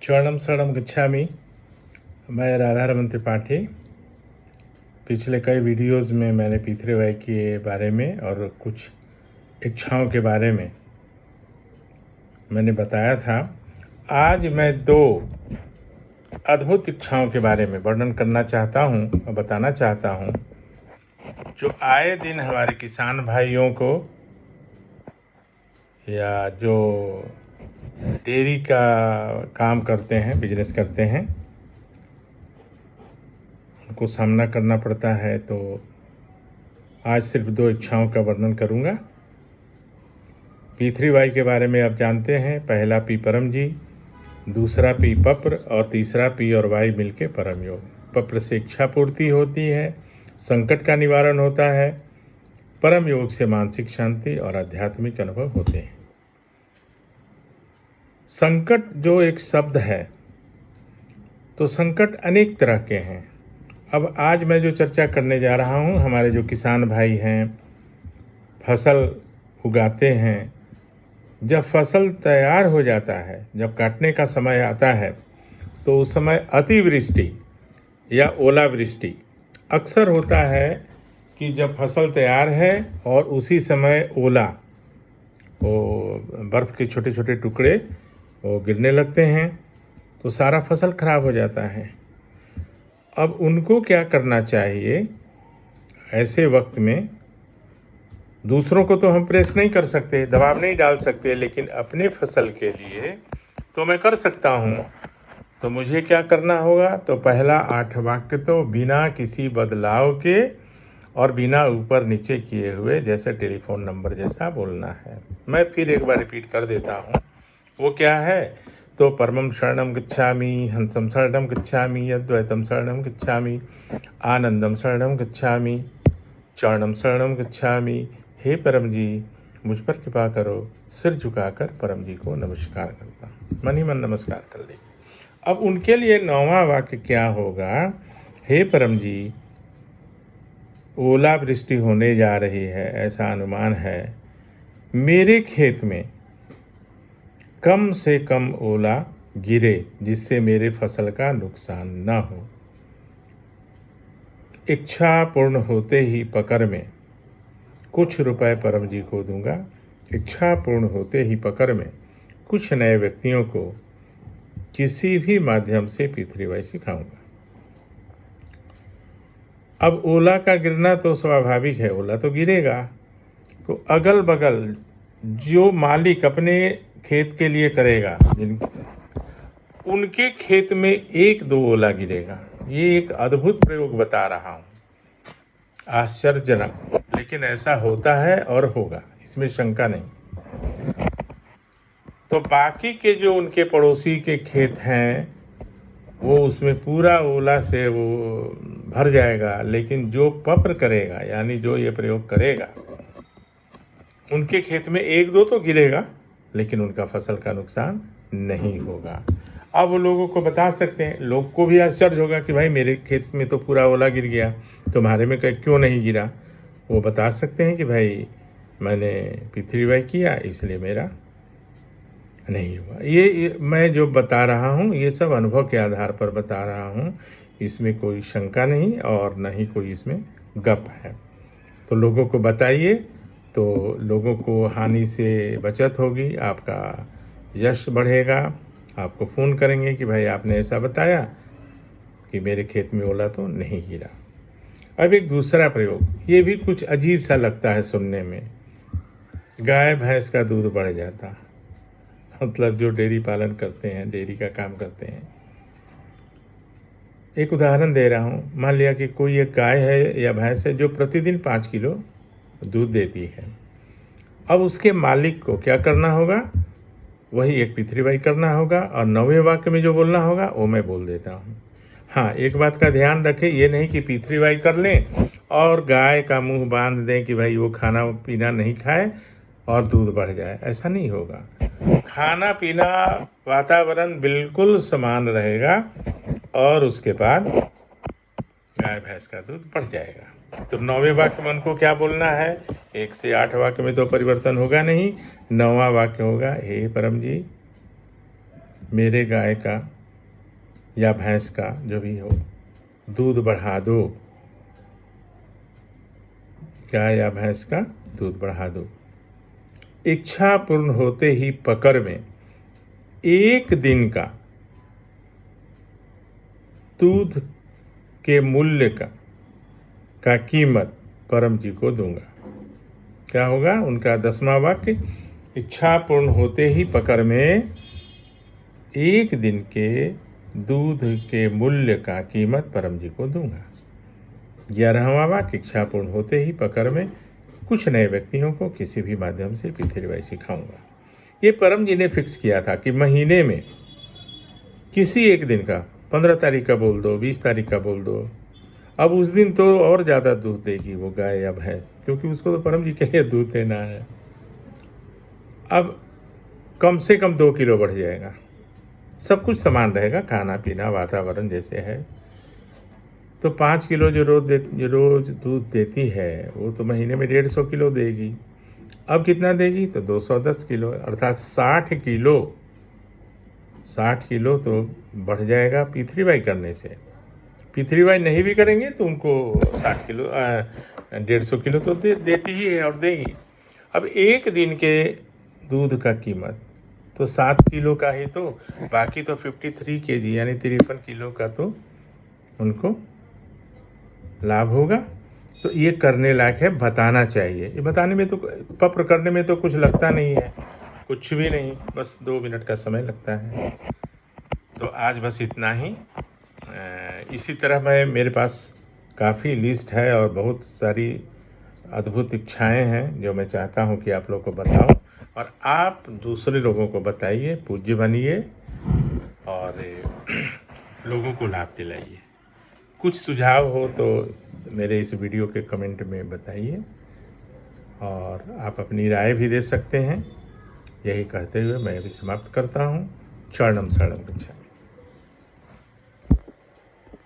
चरणम शरणम गच्छामि। मैं राधारमण त्रिपाठी। पिछले कई वीडियोस में मैंने पितृव्यय के बारे में और कुछ इच्छाओं के बारे में मैंने बताया था। आज मैं दो अद्भुत इच्छाओं के बारे में वर्णन करना चाहता हूँ और बताना चाहता हूँ, जो आए दिन हमारे किसान भाइयों को या जो डेयरी का काम करते हैं, बिजनेस करते हैं, उनको सामना करना पड़ता है। तो आज सिर्फ दो इच्छाओं का वर्णन करूँगा। पी3वाई के बारे में आप जानते हैं। पहला पी परम जी, दूसरा पी पप्र और तीसरा पी और वाई मिलके परम योग। पप्र से इच्छा पूर्ति होती है, संकट का निवारण होता है। परम योग से मानसिक शांति और आध्यात्मिक अनुभव होते हैं। संकट जो एक शब्द है, तो संकट अनेक तरह के हैं। अब आज मैं जो चर्चा करने जा रहा हूँ, हमारे जो किसान भाई हैं, फसल उगाते हैं, जब फसल तैयार हो जाता है, जब काटने का समय आता है, तो उस समय अतिवृष्टि या ओलावृष्टि अक्सर होता है कि जब फसल तैयार है और उसी समय ओला, वो बर्फ़ के छोटे छोटे टुकड़े वो गिरने लगते हैं, तो सारा फसल खराब हो जाता है। अब उनको क्या करना चाहिए ऐसे वक्त में? दूसरों को तो हम प्रेस नहीं कर सकते, दबाव नहीं डाल सकते, लेकिन अपने फसल के लिए तो मैं कर सकता हूँ। तो मुझे क्या करना होगा? तो पहला 8 वाक्य तो बिना किसी बदलाव के और बिना ऊपर नीचे किए हुए, जैसे टेलीफोन नंबर जैसा बोलना है। मैं फिर एक बार रिपीट कर देता हूँ। वो क्या है? तो परमं शरणं गच्छामि, हंसं शरणं गच्छामि, अद्वैतं शरणं गच्छामि, आनंदं शरणं गच्छामि, चरणं शरणं गच्छामि। हे परम जी, मुझ पर कृपा करो। सिर झुकाकर परम जी को नमस्कार करता हूँ, मन ही मन नमस्कार कर ले। अब उनके लिए 9वां वाक्य क्या होगा? हे परम जी, ओलावृष्टि होने जा रही है, ऐसा अनुमान है। मेरे खेत में कम से कम ओला गिरे, जिससे मेरे फसल का नुकसान न हो। इच्छा पूर्ण होते ही पकर में कुछ रुपए परम जी को दूंगा। इच्छा पूर्ण होते ही पकर में कुछ नए व्यक्तियों को किसी भी माध्यम से पितृव्यय सिखाऊंगा। अब ओला का गिरना तो स्वाभाविक है, ओला तो गिरेगा। तो अगल बगल जो मालिक अपने खेत के लिए करेगा, उनके खेत में 1-2 ओला गिरेगा। ये एक अद्भुत प्रयोग बता रहा हूँ, आश्चर्यजनक, लेकिन ऐसा होता है और होगा, इसमें शंका नहीं। तो बाकी के जो उनके पड़ोसी के खेत हैं, वो उसमें पूरा ओला से वो भर जाएगा, लेकिन जो पप्र करेगा, यानी जो ये प्रयोग करेगा, उनके खेत में 1-2 तो गिरेगा, लेकिन उनका फसल का नुकसान नहीं होगा। अब वो लोगों को बता सकते हैं। लोग को भी आश्चर्य होगा कि भाई मेरे खेत में तो पूरा ओला गिर गया, तुम्हारे में क्यों नहीं गिरा? वो बता सकते हैं कि भाई मैंने पितृव्यय किया, इसलिए मेरा नहीं हुआ। ये मैं जो बता रहा हूँ, ये सब अनुभव के आधार पर बता रहा हूँ। इसमें कोई शंका नहीं और न ही कोई इसमें गप है। तो लोगों को बताइए, तो लोगों को हानि से बचत होगी, आपका यश बढ़ेगा। आपको फ़ोन करेंगे कि भाई आपने ऐसा बताया कि मेरे खेत में ओला तो नहीं गिरा। अब एक दूसरा प्रयोग, ये भी कुछ अजीब सा लगता है सुनने में। गाय भैंस का दूध बढ़ जाता, मतलब जो डेयरी पालन करते हैं, डेयरी का काम करते हैं। एक उदाहरण दे रहा हूँ। मान लिया कि कोई एक गाय है या भैंस है जो प्रतिदिन 5 किलो दूध देती है। अब उसके मालिक को क्या करना होगा? वही एक पितृव्यय करना होगा, और 9वें वाक्य में जो बोलना होगा वो मैं बोल देता हूँ। हाँ, एक बात का ध्यान रखें, ये नहीं कि पितृव्यय कर लें और गाय का मुंह बांध दें कि भाई वो खाना पीना नहीं खाए और दूध बढ़ जाए। ऐसा नहीं होगा। खाना पीना वातावरण बिल्कुल समान रहेगा और उसके बाद गाय भैंस का दूध बढ़ जाएगा। तो 9वें वाक्य में उनको क्या बोलना है? 1 से 8 वाक्य में तो परिवर्तन होगा नहीं। 9वां वाक्य होगा, हे परम जी, मेरे गाय का या भैंस का जो भी हो दूध बढ़ा दो, गाय या भैंस का दूध बढ़ा दो। इच्छा पूर्ण होते ही पकर में एक दिन का दूध के मूल्य का कीमत परम जी को दूंगा। क्या होगा उनका 10वां वाक्य, इच्छा पूर्ण होते ही पकर में एक दिन के दूध के मूल्य का कीमत परम जी को दूंगा। 11वां वाक्य, इच्छा पूर्ण होते ही पकर में कुछ नए व्यक्तियों को किसी भी माध्यम से पृथ्वीबाई सिखाऊंगा। ये परम जी ने फिक्स किया था कि महीने में किसी एक दिन का, 15 तारीख का बोल दो, 20 तारीख का बोल दो। अब उस दिन तो और ज़्यादा दूध देगी वो गाय या भैंस, क्योंकि उसको तो परम जी के लिए दूध देना है। अब कम से कम 2 किलो बढ़ जाएगा। सब कुछ समान रहेगा, खाना पीना वातावरण जैसे है। तो 5 किलो जो रोज़ दूध देती है वो तो महीने में 150 किलो देगी। अब कितना देगी तो 210 किलो, अर्थात 60 किलो। 60 किलो तो बढ़ जाएगा पृथ्वीबाई करने से। पृथ्वीबाई नहीं भी करेंगे तो उनको 60 किलो 150 किलो तो देती ही है और देगी। अब एक दिन के दूध का कीमत तो 7 किलो का ही, तो बाकी तो 53 केजी यानी 53 किलो का तो उनको लाभ होगा। तो ये करने लायक है, बताना चाहिए। ये बताने में तो, पप्र करने में तो कुछ लगता नहीं है, कुछ भी नहीं, बस 2 मिनट का समय लगता है। तो आज बस इतना ही। इसी तरह मेरे पास काफ़ी लिस्ट है और बहुत सारी अद्भुत इच्छाएं हैं जो मैं चाहता हूं कि आप लोगों को बताऊं, और आप दूसरे लोगों को बताइए, पूज्य बनिए और लोगों को लाभ दिलाइए। कुछ सुझाव हो तो मेरे इस वीडियो के कमेंट में बताइए, और आप अपनी राय भी दे सकते हैं। यही कहते हुए मैं अभी समाप्त करता हूँ। शरणम शरणम गच्छामि।